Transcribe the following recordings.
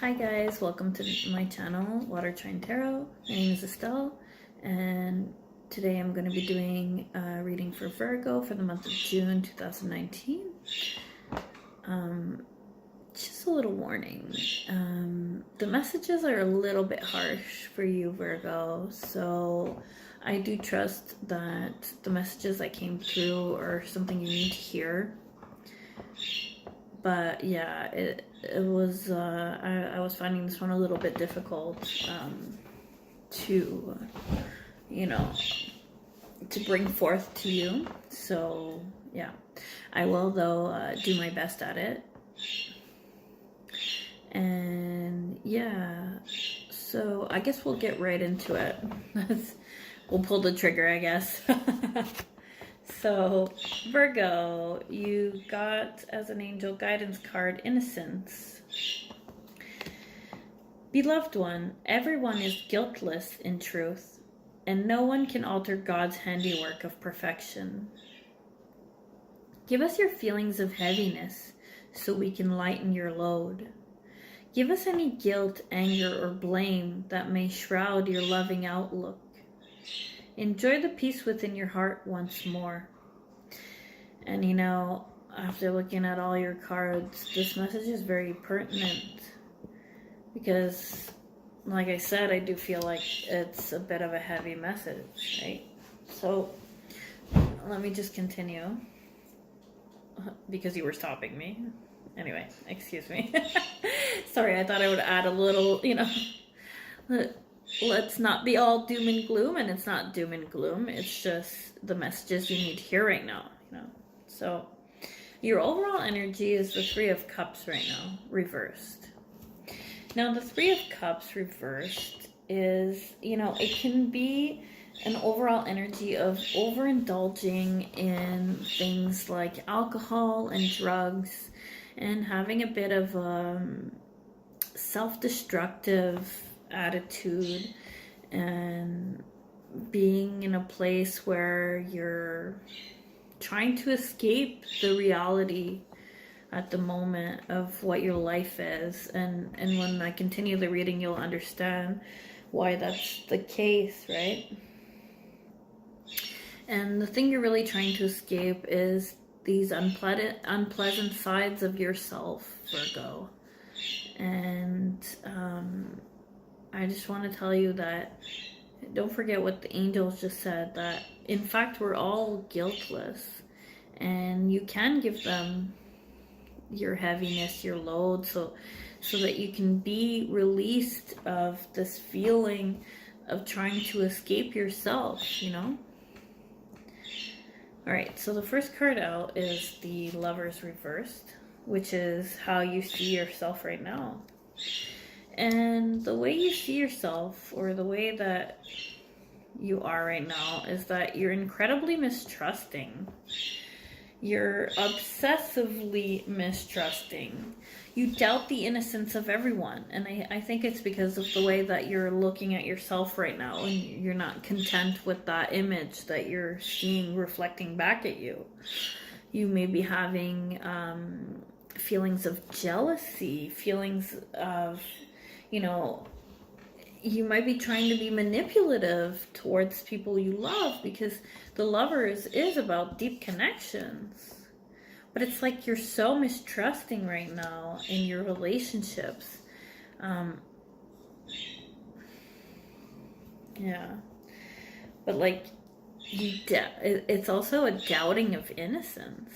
Hi guys, welcome to my channel, Watertrinetarot Tarot. My name is Estelle, and today I'm going to be doing a reading for Virgo for the month of June 2019. Just a little warning. The messages are a little bit harsh for you, Virgo, so I do trust that the messages that came through are something you need to hear. But yeah, it was, I was finding this one a little bit difficult to, to bring forth to you. So yeah, I will though do my best at it. And yeah, so I guess we'll get right into it. We'll pull the trigger, I guess. So, Virgo, you got as an angel guidance card, innocence. Beloved one, everyone is guiltless in truth, and no one can alter God's handiwork of perfection. Give us your feelings of heaviness so we can lighten your load. Give us any guilt, anger, or blame that may shroud your loving outlook. Enjoy the peace within your heart once more. And after looking at all your cards, this message is very pertinent because, like I said, I do feel like it's a bit of a heavy message, right? So let me just continue because you were stopping me. Anyway, excuse me. Sorry, I thought I would add a little, let's not be all doom and gloom, and it's not doom and gloom. It's just the messages you need to hear right now, So your overall energy is the Three of Cups right now, reversed. Now, the Three of Cups reversed is, it can be an overall energy of overindulging in things like alcohol and drugs and having a bit of self-destructive attitude and being in a place where you're trying to escape the reality at the moment of what your life is. And when I continue the reading, you'll understand why that's the case, right? And the thing you're really trying to escape is these unpleasant sides of yourself, Virgo. And I just want to tell you that don't forget what the angels just said, that in fact we're all guiltless, and you can give them your heaviness, your load, so that you can be released of this feeling of trying to escape yourself, Alright, so the first card out is the Lovers reversed, which is how you see yourself right now. And the way you see yourself, or the way that you are right now, is that you're incredibly mistrusting. You're obsessively mistrusting. You doubt the innocence of everyone. And I think it's because of the way that you're looking at yourself right now, and you're not content with that image that you're seeing reflecting back at you. You may be having feelings of jealousy, feelings of, you might be trying to be manipulative towards people you love, because the Lovers is about deep connections. But it's like you're so mistrusting right now in your relationships. Yeah. But it's also a doubting of innocence.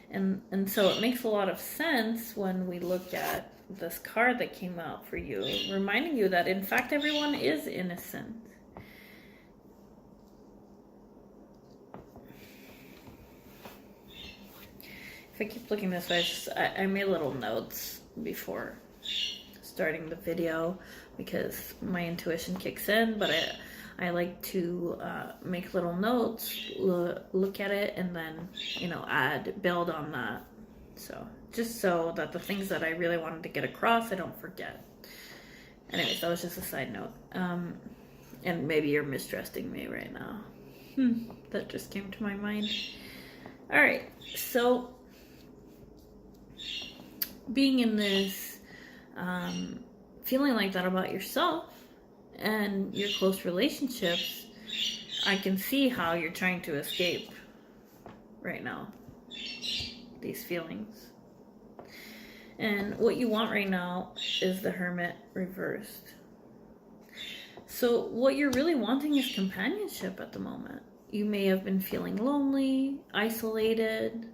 And so it makes a lot of sense when we look at this card that came out for you, reminding you that in fact everyone is innocent. If I keep looking this way, I made little notes before starting the video because my intuition kicks in, but I like to make little notes, look at it, and then, build on that. So, just so that the things that I really wanted to get across, I don't forget. Anyways, that was just a side note. And maybe you're mistrusting me right now. That just came to my mind. Alright, so being in this feeling like that about yourself and your close relationships, I can see how you're trying to escape right now these feelings. And what you want right now is the Hermit reversed. So what you're really wanting is companionship at the moment. You may have been feeling lonely, isolated,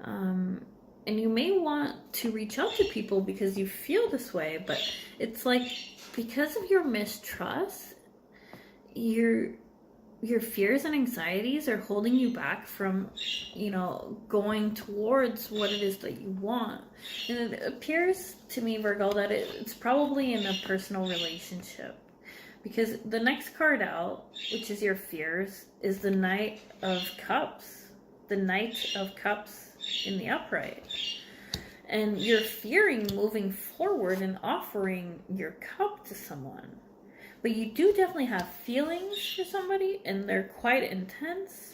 and you may want to reach out to people because you feel this way, but it's like because of your mistrust, your fears and anxieties are holding you back from, going towards what it is that you want. And it appears to me, Virgo, that it's probably in a personal relationship. Because the next card out, which is your fears, is the Knight of Cups. The Knight of Cups in the upright. And you're fearing moving forward and offering your cup to someone. But you do definitely have feelings for somebody, and they're quite intense.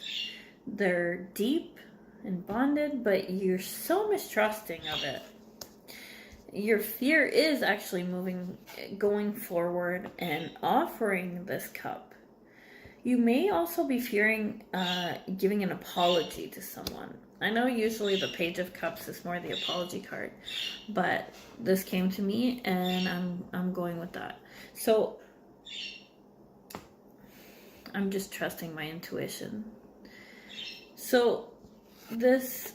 They're deep and bonded, but you're so mistrusting of it. Your fear is actually going forward and offering this cup. You may also be fearing giving an apology to someone. I know usually the Page of Cups is more the apology card, but this came to me and I'm going with that. So I'm just trusting my intuition. So this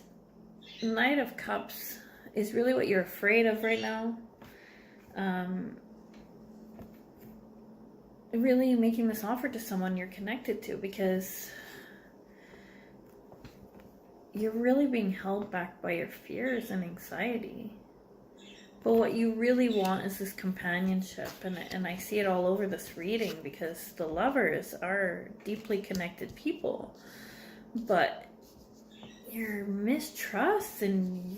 Knight of Cups is really what you're afraid of right now. Really making this offer to someone you're connected to, because you're really being held back by your fears and anxiety. But what you really want is this companionship, and I see it all over this reading, because the lovers are deeply connected people. But your mistrust and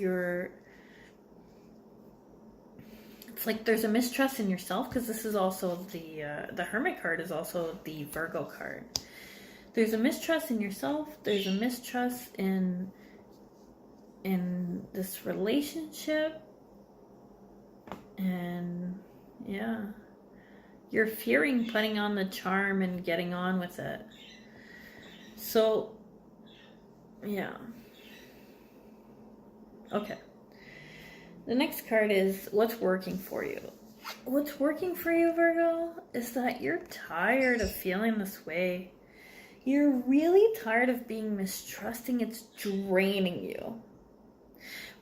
it's like there's a mistrust in yourself, because this is also the Hermit card is also the Virgo card. There's a mistrust in yourself. There's a mistrust in this relationship. And yeah, you're fearing putting on the charm and getting on with it. So yeah. Okay. The next card is what's working for you. What's working for you, Virgo, is that you're tired of feeling this way. You're really tired of being mistrusting. It's draining you.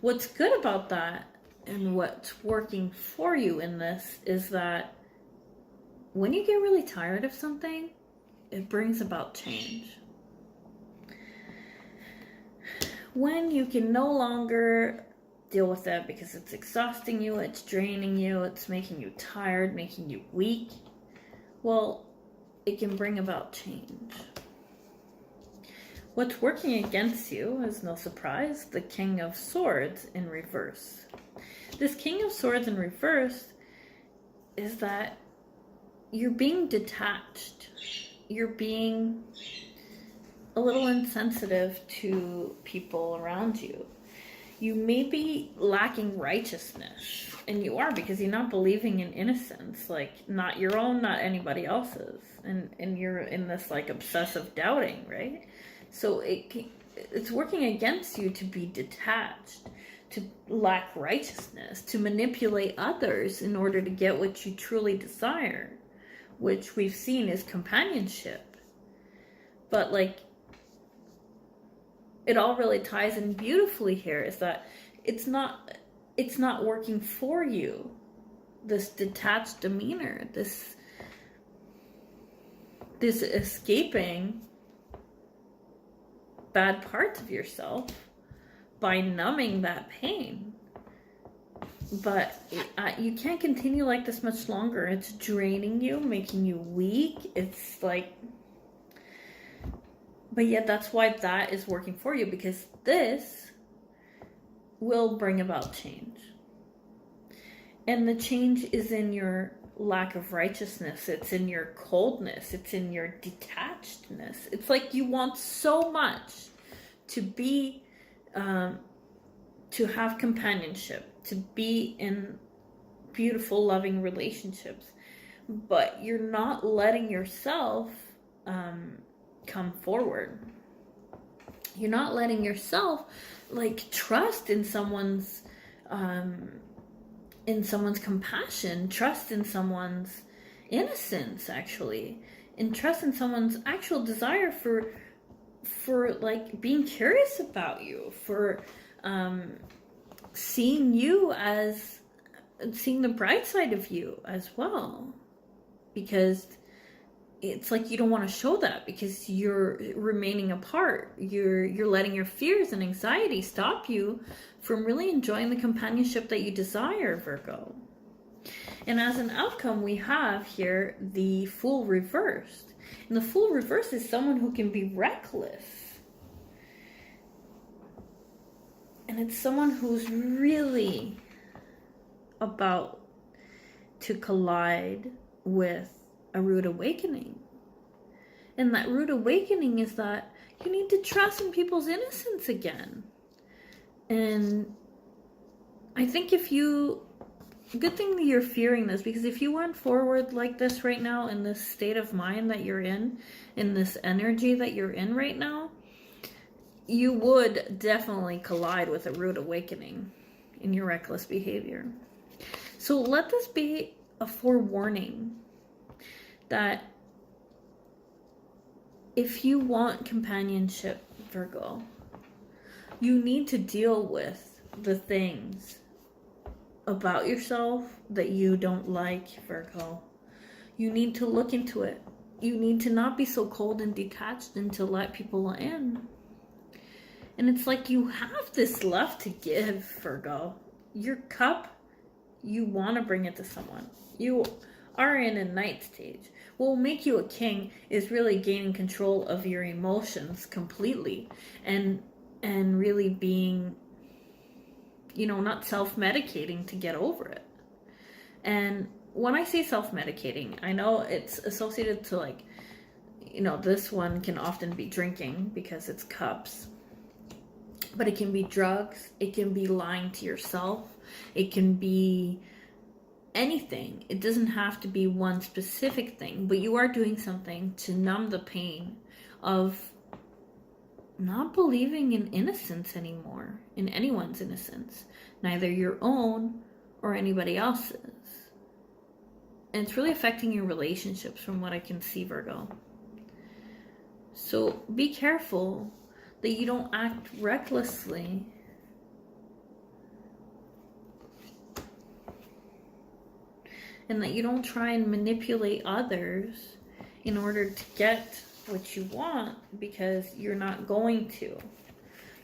What's good about that and what's working for you in this is that when you get really tired of something, it brings about change. When you can no longer deal with that because it's exhausting you, it's draining you, it's making you tired, making you weak, well, it can bring about change. What's working against you is no surprise, the King of Swords in reverse. This King of Swords in reverse is that you're being detached. You're being a little insensitive to people around you. You may be lacking righteousness, and you are, because you're not believing in innocence, like not your own, not anybody else's, and you're in this like obsessive doubting, right? So it's working against you to be detached, to lack righteousness, to manipulate others in order to get what you truly desire, which we've seen is companionship. But like, it all really ties in beautifully here, is that it's not working for you. This detached demeanor, this escaping bad parts of yourself by numbing that pain. But you can't continue like this much longer. It's draining you, making you weak. It's like, but yet that's why that is working for you, because this will bring about change. And the change is in your lack of righteousness. It's in your coldness. It's in your detachedness. It's like you want so much to be, to have companionship, to be in beautiful, loving relationships, but you're not letting yourself come forward. You're not letting yourself like trust in someone's compassion, trust in someone's innocence, actually, and trust in someone's actual desire for like being curious about you, for seeing the bright side of you as well, because it's like you don't want to show that because you're remaining apart. You're letting your fears and anxiety stop you from really enjoying the companionship that you desire, Virgo. And as an outcome, we have here the Fool reversed. And the Fool reversed is someone who can be reckless. And it's someone who's really about to collide with a rude awakening. And that rude awakening is that you need to trust in people's innocence again. And I think good thing that you're fearing this, because if you went forward like this right now, in this state of mind that you're in this energy that you're in right now, you would definitely collide with a rude awakening in your reckless behavior. So let this be a forewarning that if you want companionship, Virgo, you need to deal with the things about yourself that you don't like, Virgo. You need to look into it. You need to not be so cold and detached and to let people in. And it's like you have this love to give, Virgo. Your cup, you want to bring it to someone. You are in a night stage. What will make you a king is really gaining control of your emotions completely and really being, not self-medicating to get over it. And when I say self-medicating, I know it's associated to this one can often be drinking because it's cups. But it can be drugs, it can be lying to yourself, it can be anything. It doesn't have to be one specific thing, but you are doing something to numb the pain of not believing in innocence anymore, in anyone's innocence, neither your own or anybody else's. And it's really affecting your relationships from what I can see, Virgo. So be careful that you don't act recklessly. And that you don't try and manipulate others in order to get what you want, because you're not going to.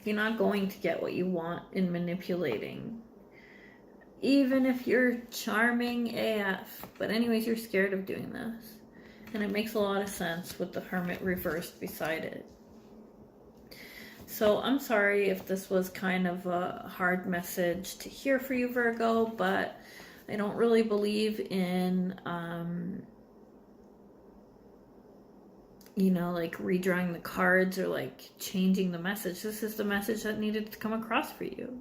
You're not going to get what you want in manipulating. Even if you're charming AF. But anyways, you're scared of doing this. And it makes a lot of sense with the Hermit reversed beside it. So I'm sorry if this was kind of a hard message to hear for you, Virgo, but I don't really believe in, redrawing the cards or changing the message. This is the message that needed to come across for you.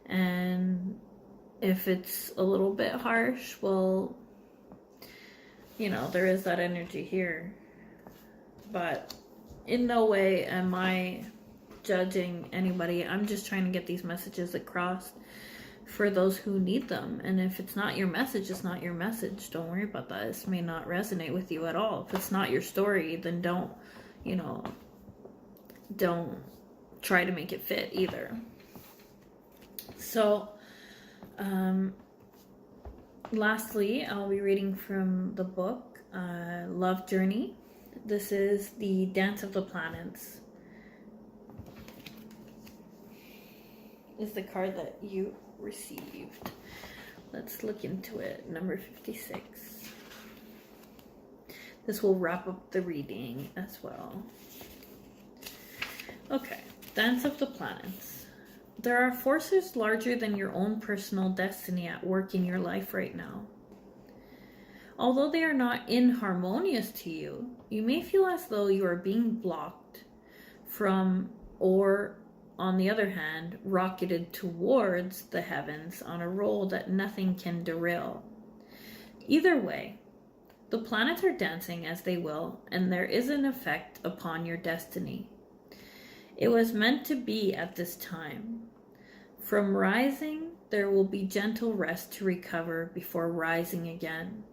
And if it's a little bit harsh, well, there is that energy here. But in no way am I judging anybody. I'm just trying to get these messages across for those who need them. And if it's not your message, it's not your message. Don't worry about that. This may not resonate with you at all. If it's not your story, then don't try to make it fit either. So lastly, I'll be reading from the book Love Journey. This is the Dance of the Planets. Is the card that you received. Let's look into it. Number 56. This will wrap up the reading as well. Okay, Dance of the Planets. There are forces larger than your own personal destiny at work in your life right now. Although they are not inharmonious to you, you may feel as though you are being blocked from or on the other hand, rocketed towards the heavens on a roll that nothing can derail. Either way, the planets are dancing as they will, and there is an effect upon your destiny. It was meant to be at this time. From rising, there will be gentle rest to recover before rising again.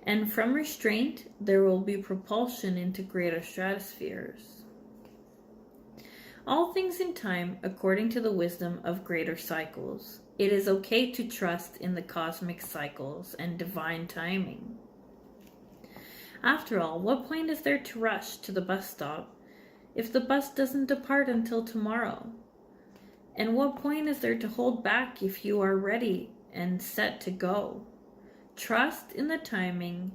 And from restraint, there will be propulsion into greater stratospheres. All things in time according to the wisdom of greater cycles. It is okay to trust in the cosmic cycles and divine timing. After all, what point is there to rush to the bus stop if the bus doesn't depart until tomorrow? And what point is there to hold back if you are ready and set to go? Trust in the timing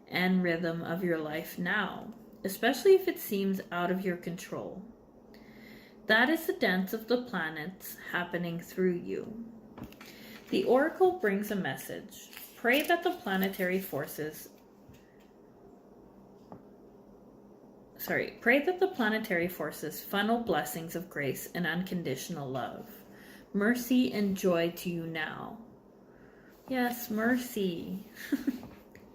and rhythm of your life now, especially if it seems out of your control. That is the dance of the planets happening through you. The oracle brings a message. Pray that the planetary forces funnel blessings of grace and unconditional love. Mercy and joy to you now. Yes, mercy.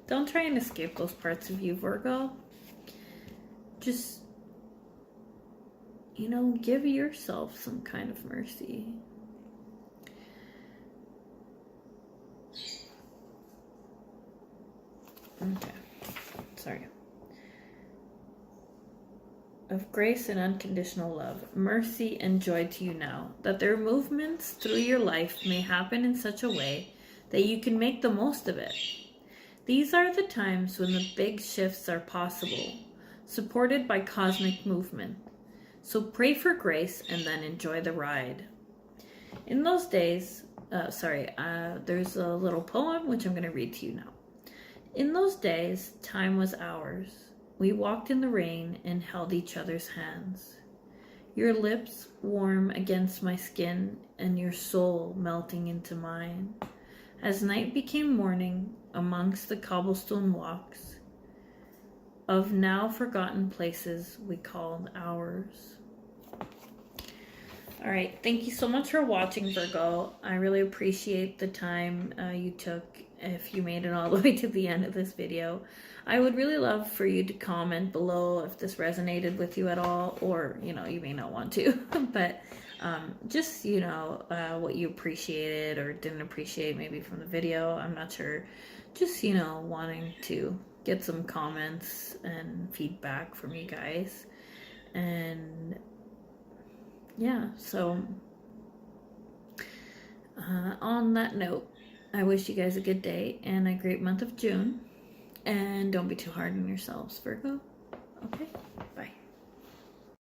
Don't try and escape those parts of you, Virgo. Just, give yourself some kind of mercy. Okay. Sorry. Of grace and unconditional love, mercy and joy to you now, that their movements through your life may happen in such a way that you can make the most of it. These are the times when the big shifts are possible, supported by cosmic movement. So pray for grace and then enjoy the ride. In those days, there's a little poem which I'm going to read to you now. In those days, time was ours. We walked in the rain and held each other's hands. Your lips warm against my skin and your soul melting into mine. As night became morning amongst the cobblestone walks of now forgotten places we called ours. All right, thank you so much for watching, Virgo. I really appreciate the time you took if you made it all the way to the end of this video. I would really love for you to comment below if this resonated with you at all, or, you may not want to, but just, what you appreciated or didn't appreciate maybe from the video. I'm not sure. Just, wanting to get some comments and feedback from you guys. And yeah, so on that note, I wish you guys a good day and a great month of June. And don't be too hard on yourselves, Virgo. Okay, bye.